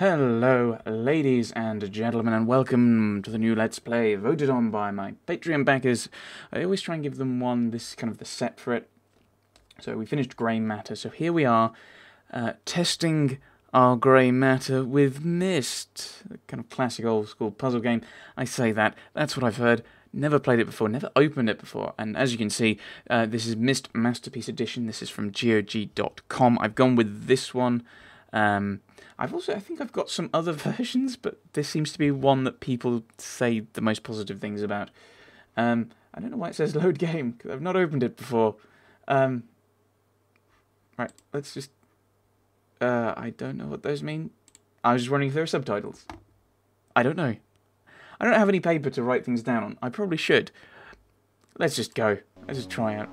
Hello, ladies and gentlemen, and welcome to the new Let's Play, voted on by my Patreon backers. I always try and give them one, this is kind of the set for it. So we finished Grey Matter, so here we are, testing our Grey Matter with Myst, a kind of classic old school puzzle game. I say that's what I've heard. Never played it before, never opened it before, and as you can see, this is Myst Masterpiece Edition. This is from GOG.com. I've gone with this one. I think I've got some other versions, but this seems to be one that people say the most positive things about. I don't know why it says load game, because I've not opened it before. Right, let's just... I don't know what those mean. I was just wondering if there are subtitles. I don't know. I don't have any paper to write things down on. I probably should. Let's just go. Let's just try out.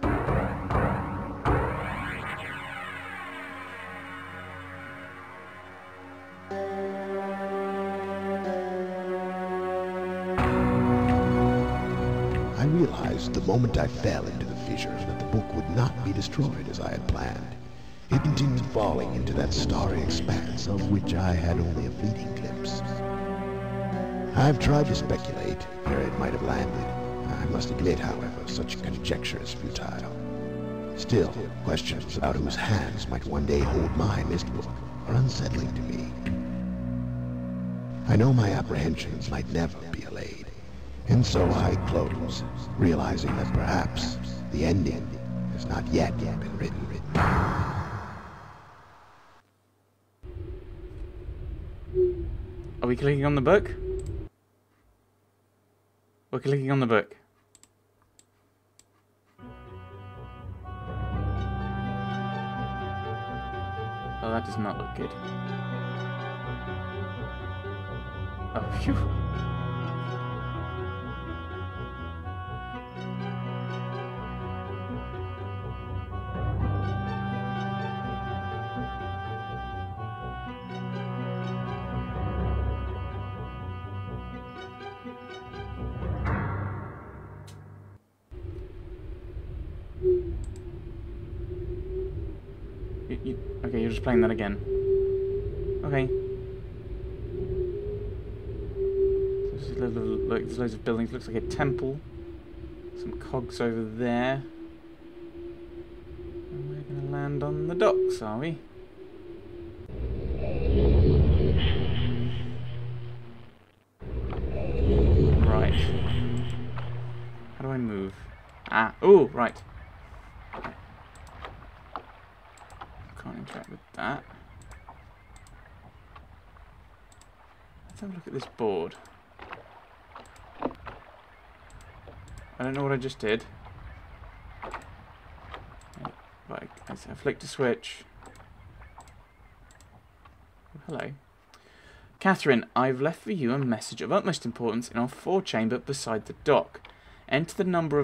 I realized the moment I fell into the fissure that the book would not be destroyed as I had planned. It continued falling into that starry expanse of which I had only a fleeting glimpse. I've tried to speculate where it might have landed. I must admit, however, such conjecture is futile. Still, questions about whose hands might one day hold my Myst book are unsettling to me. I know my apprehensions might never be allayed. And so I close, realizing that perhaps the ending has not yet been written. Are we clicking on the book? We're clicking on the book. Oh, that does not look good. Oh, phew. Okay, you're just playing that again. Okay. There's loads of buildings. Looks like a temple. Some cogs over there. And we're going to land on the docks, are we? Right. How do I move? Ah, oh, right. Can't interact with that. Let's have a look at this board. I don't know what I just did. Right, I flicked a switch. Oh, hello. Catherine, I've left for you a message of utmost importance in our forechamber beside the dock. Enter the number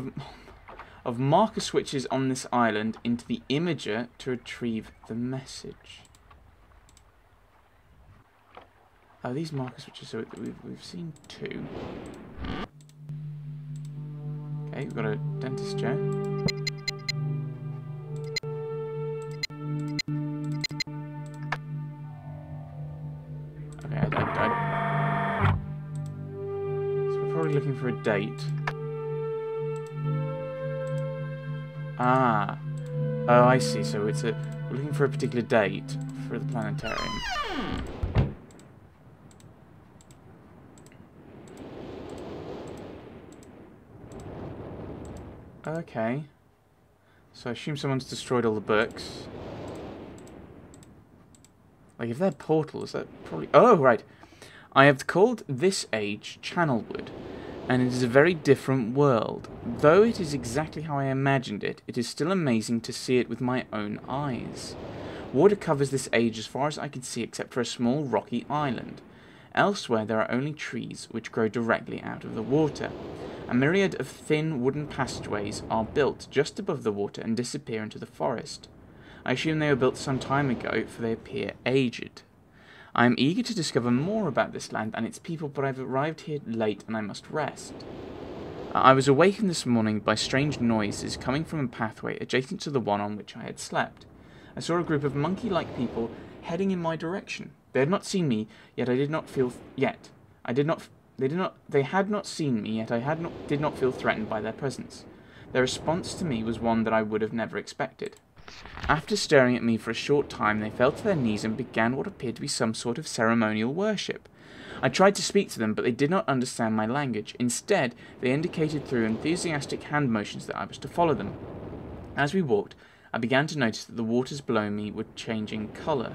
of marker switches on this island into the imager to retrieve the message. Oh, these marker switches, so we've seen two. Okay, we've got a dentist chair. Okay, so we're probably looking for a date. Ah. Oh, I see. So we're looking for a particular date for the planetarium. Okay. So I assume someone's destroyed all the books. Like, if they're portals, that probably... Oh, right. I have called this age Channelwood, and it is a very different world. Though it is exactly how I imagined it, it is still amazing to see it with my own eyes. Water covers this age as far as I can see except for a small rocky island. Elsewhere there are only trees which grow directly out of the water. A myriad of thin wooden passageways are built just above the water and disappear into the forest. I assume they were built some time ago, for they appear aged. I am eager to discover more about this land and its people, but I've arrived here late and I must rest. I was awakened this morning by strange noises coming from a pathway adjacent to the one on which I had slept. I saw a group of monkey-like people heading in my direction. They had not seen me, yet I did not feel... Yet. I did not... They did not... They had not seen me, yet I did not feel threatened by their presence. Their response to me was one that I would have never expected. After staring at me for a short time, they fell to their knees and began what appeared to be some sort of ceremonial worship. I tried to speak to them, but they did not understand my language. Instead, they indicated through enthusiastic hand motions that I was to follow them. As we walked, I began to notice that the waters below me were changing colour.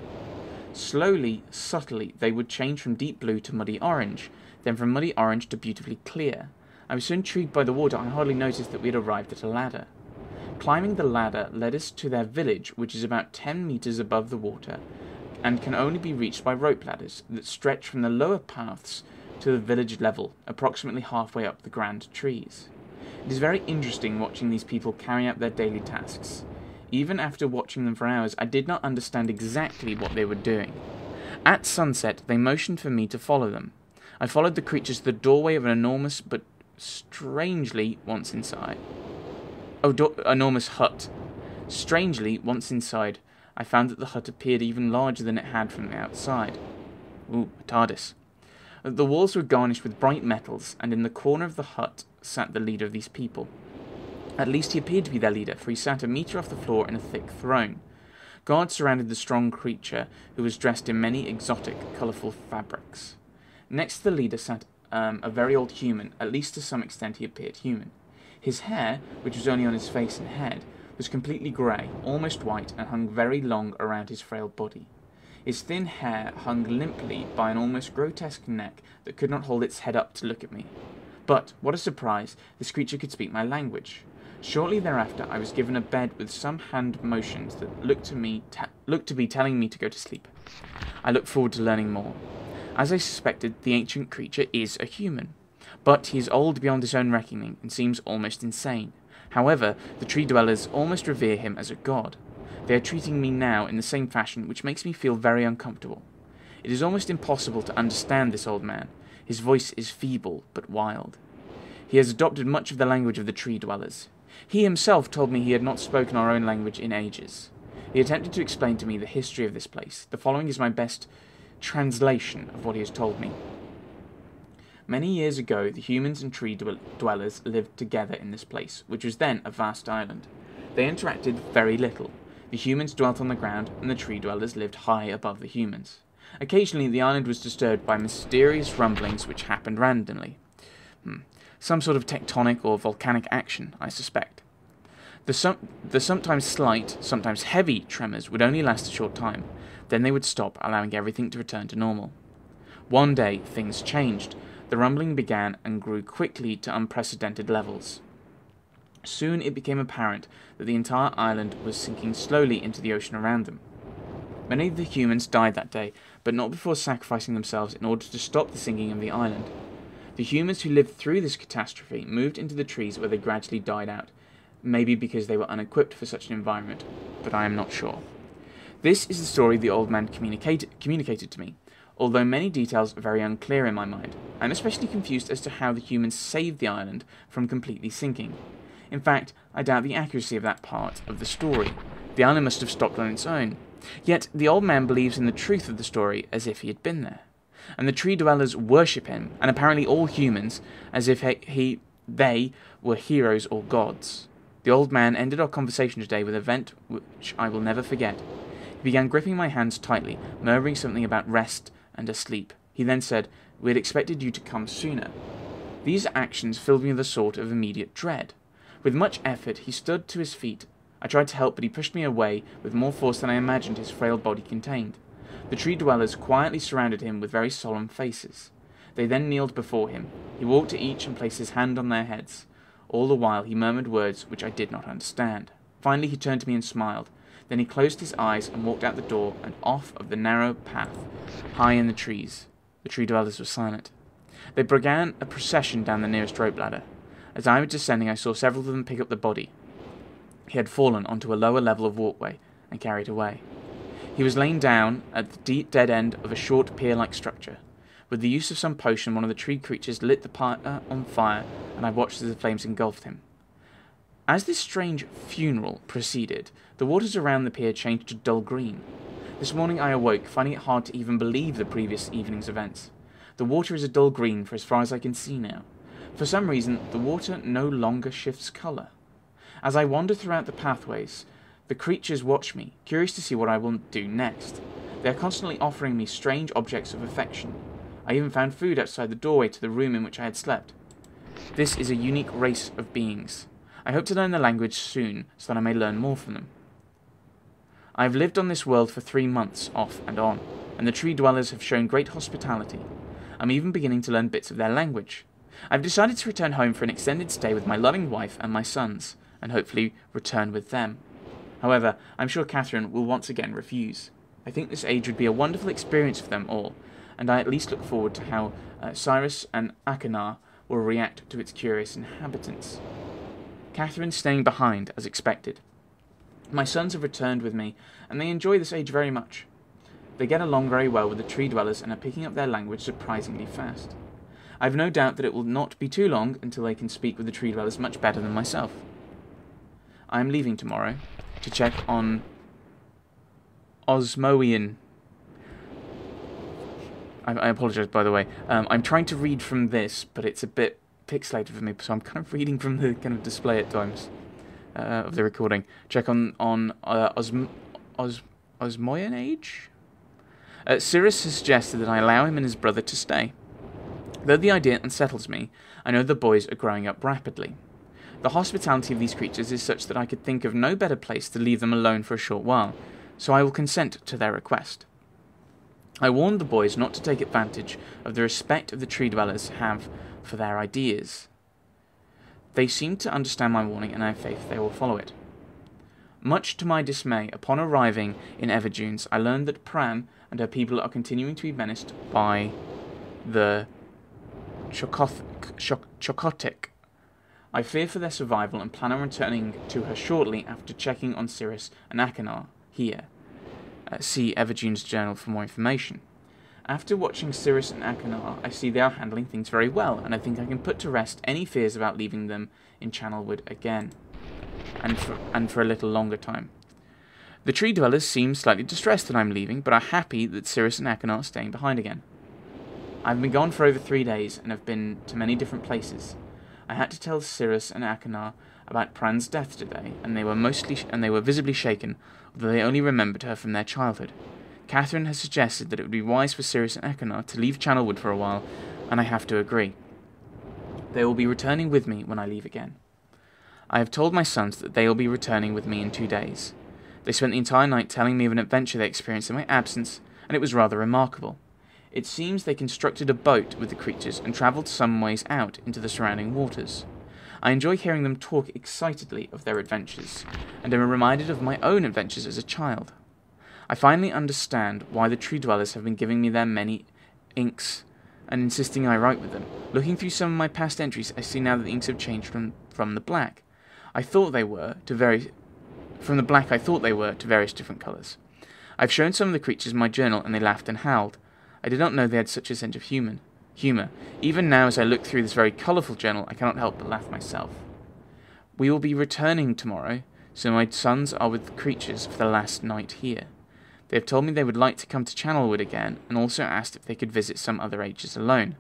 Slowly, subtly, they would change from deep blue to muddy orange, then from muddy orange to beautifully clear. I was so intrigued by the water, I hardly noticed that we had arrived at a ladder. Climbing the ladder led us to their village, which is about 10 meters above the water, and can only be reached by rope ladders that stretch from the lower paths to the village level, approximately halfway up the grand trees. It is very interesting watching these people carry out their daily tasks. Even after watching them for hours, I did not understand exactly what they were doing. At sunset, they motioned for me to follow them. I followed the creatures to the doorway of an enormous but strangely, once inside... enormous hut. Strangely, once inside, I found that the hut appeared even larger than it had from the outside. Ooh, a TARDIS. The walls were garnished with bright metals, and in the corner of the hut sat the leader of these people. At least he appeared to be their leader, for he sat a metre off the floor in a thick throne. Guards surrounded the strong creature, who was dressed in many exotic, colourful fabrics. Next to the leader sat a very old human, at least to some extent he appeared human. His hair, which was only on his face and head, was completely grey, almost white, and hung very long around his frail body. His thin hair hung limply by an almost grotesque neck that could not hold its head up to look at me. But, what a surprise, this creature could speak my language. Shortly thereafter, I was given a bed with some hand motions that looked to be telling me to go to sleep. I looked forward to learning more. As I suspected, the ancient creature is a human. But he is old beyond his own reckoning and seems almost insane. However, the tree dwellers almost revere him as a god. They are treating me now in the same fashion, which makes me feel very uncomfortable. It is almost impossible to understand this old man. His voice is feeble but wild. He has adopted much of the language of the tree dwellers. He himself told me he had not spoken our own language in ages. He attempted to explain to me the history of this place. The following is my best translation of what he has told me. Many years ago, the humans and tree dwellers lived together in this place, which was then a vast island. They interacted very little. The humans dwelt on the ground, and the tree dwellers lived high above the humans. Occasionally, the island was disturbed by mysterious rumblings which happened randomly. Some sort of tectonic or volcanic action, I suspect. The sometimes slight, sometimes heavy tremors would only last a short time. Then they would stop, allowing everything to return to normal. One day, things changed. The rumbling began and grew quickly to unprecedented levels. Soon it became apparent that the entire island was sinking slowly into the ocean around them. Many of the humans died that day, but not before sacrificing themselves in order to stop the sinking of the island. The humans who lived through this catastrophe moved into the trees where they gradually died out, maybe because they were unequipped for such an environment, but I am not sure. This is the story the old man communicated to me, although many details are very unclear in my mind. I am especially confused as to how the humans saved the island from completely sinking. In fact, I doubt the accuracy of that part of the story. The island must have stopped on its own. Yet the old man believes in the truth of the story as if he had been there. And the tree dwellers worship him, and apparently all humans, as if they were heroes or gods. The old man ended our conversation today with an event which I will never forget. He began gripping my hands tightly, murmuring something about rest and asleep. He then said, "We had expected you to come sooner." These actions filled me with a sort of immediate dread. With much effort, he stood to his feet. I tried to help, but he pushed me away with more force than I imagined his frail body contained. The tree dwellers quietly surrounded him with very solemn faces. They then kneeled before him. He walked to each and placed his hand on their heads. All the while he murmured words which I did not understand. Finally he turned to me and smiled. Then he closed his eyes and walked out the door and off of the narrow path, high in the trees. The tree dwellers were silent. They began a procession down the nearest rope ladder. As I was descending, I saw several of them pick up the body. He had fallen onto a lower level of walkway and carried away. He was lain down at the deep dead end of a short pier-like structure. With the use of some potion, one of the tree creatures lit the pyre on fire, and I watched as the flames engulfed him. As this strange funeral proceeded, the waters around the pier changed to dull green. This morning I awoke, finding it hard to even believe the previous evening's events. The water is a dull green for as far as I can see now. For some reason, the water no longer shifts colour. As I wander throughout the pathways, the creatures watch me, curious to see what I will do next. They are constantly offering me strange objects of affection. I even found food outside the doorway to the room in which I had slept. This is a unique race of beings. I hope to learn the language soon, so that I may learn more from them. I have lived on this world for 3 months, off and on, and the tree dwellers have shown great hospitality. I'm even beginning to learn bits of their language. I've decided to return home for an extended stay with my loving wife and my sons, and hopefully return with them. However, I'm sure Catherine will once again refuse. I think this age would be a wonderful experience for them all, and I at least look forward to how Cyrus and Achenar will react to its curious inhabitants. Catherine's staying behind, as expected. My sons have returned with me, and they enjoy this age very much. They get along very well with the tree dwellers and are picking up their language surprisingly fast. I have no doubt that it will not be too long until they can speak with the tree dwellers much better than myself. I am leaving tomorrow to check on Osmoian. I apologise, by the way. I'm trying to read from this, but it's a bit pixelated for me, so I'm kind of reading from the kind of display at times of the recording. Check on Osmoian age? Cyrus has suggested that I allow him and his brother to stay. Though the idea unsettles me, I know the boys are growing up rapidly. The hospitality of these creatures is such that I could think of no better place to leave them alone for a short while, so I will consent to their request. I warned the boys not to take advantage of the respect of the tree dwellers have for their ideas. They seem to understand my warning, and I have faith they will follow it. Much to my dismay, upon arriving in Everdunes, I learned that Pran and her people are continuing to be menaced by the Chocotic. I fear for their survival and plan on returning to her shortly after checking on Cyrus and Achenar here. See Everdunes Journal for more information. After watching Cyrus and Achenar, I see they are handling things very well, and I think I can put to rest any fears about leaving them in Channelwood again, and for a little longer time. The tree dwellers seem slightly distressed that I'm leaving, but are happy that Cyrus and Achenar are staying behind again. I've been gone for over 3 days, and have been to many different places. I had to tell Cyrus and Achenar about Pran's death today, and they were visibly shaken, although they only remembered her from their childhood. Catherine has suggested that it would be wise for Cyrus and Achenar to leave Channelwood for a while, and I have to agree. They will be returning with me when I leave again. I have told my sons that they will be returning with me in 2 days. They spent the entire night telling me of an adventure they experienced in my absence, and it was rather remarkable. It seems they constructed a boat with the creatures and travelled some ways out into the surrounding waters. I enjoy hearing them talk excitedly of their adventures, and am reminded of my own adventures as a child. I finally understand why the tree dwellers have been giving me their many inks and insisting I write with them. Looking through some of my past entries, I see now that the inks have changed from the black. From the black I thought they were to various different colours. I've shown some of the creatures my journal, and they laughed and howled. I did not know they had such a sense of humour. Even now, as I look through this very colourful journal, I cannot help but laugh myself. We will be returning tomorrow, so my sons are with the creatures for the last night here. They have told me they would like to come to Channelwood again, and also asked if they could visit some other ages alone.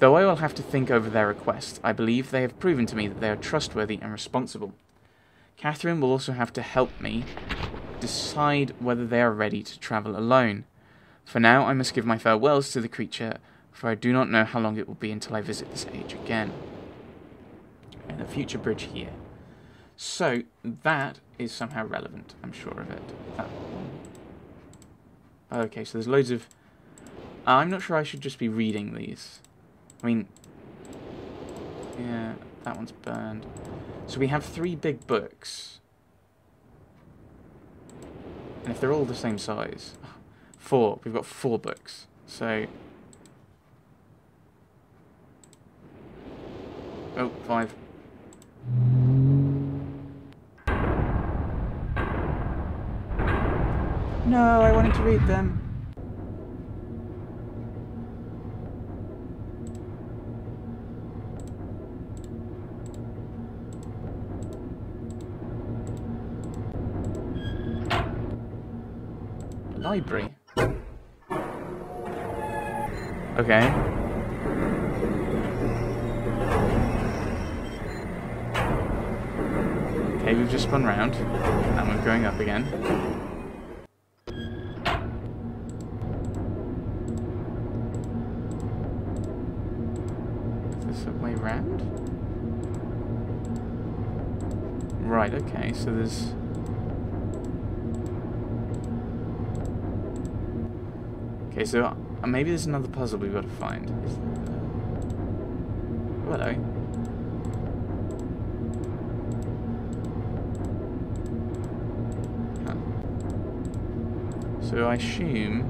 Though I will have to think over their request, I believe they have proven to me that they are trustworthy and responsible. Catherine will also have to help me decide whether they are ready to travel alone. For now, I must give my farewells to the creature, for I do not know how long it will be until I visit this age again. And a future bridge here. So, that is somehow relevant, I'm sure of it. That one. Okay, so there's loads of... I'm not sure I should just be reading these. I mean... yeah, that one's burned. So we have 3 big books. And if they're all the same size... 4. We've got 4 books. So... oh, 5. No, I wanted to read them. Library. Okay. Okay, we've just spun round. And we're going up again. Is this a way round? Right, okay, so there's... Okay, so maybe there's another puzzle we've got to find. Is there... Oh, hello. Huh. So I assume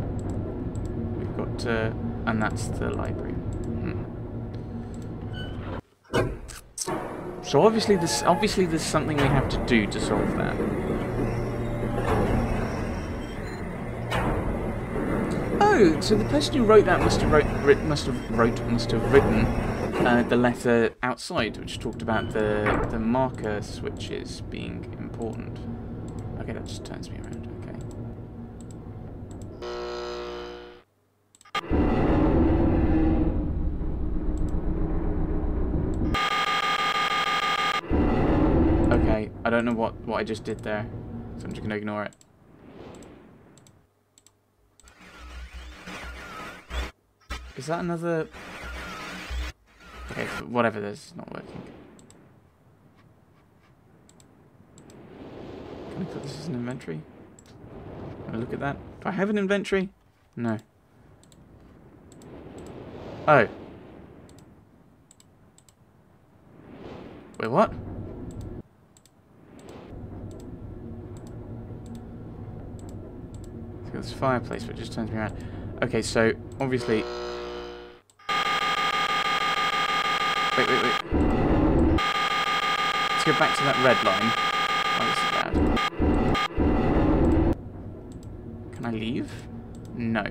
we've got to... And that's the library. So obviously there's something we have to do to solve that. Oh, so the person who wrote that must have written the letter outside, which talked about the marker switches being important. Okay, that just turns me around. Okay, I don't know what I just did there, so I'm just going to ignore it. Is that another... Okay, whatever, this is not working. Can I put this as an inventory? Can I look at that? Do I have an inventory? No. Oh. Wait, what? This fireplace, which just turns me around. Okay, so obviously. Wait. Let's go back to that red line. Oh, this is bad. Can I leave? No.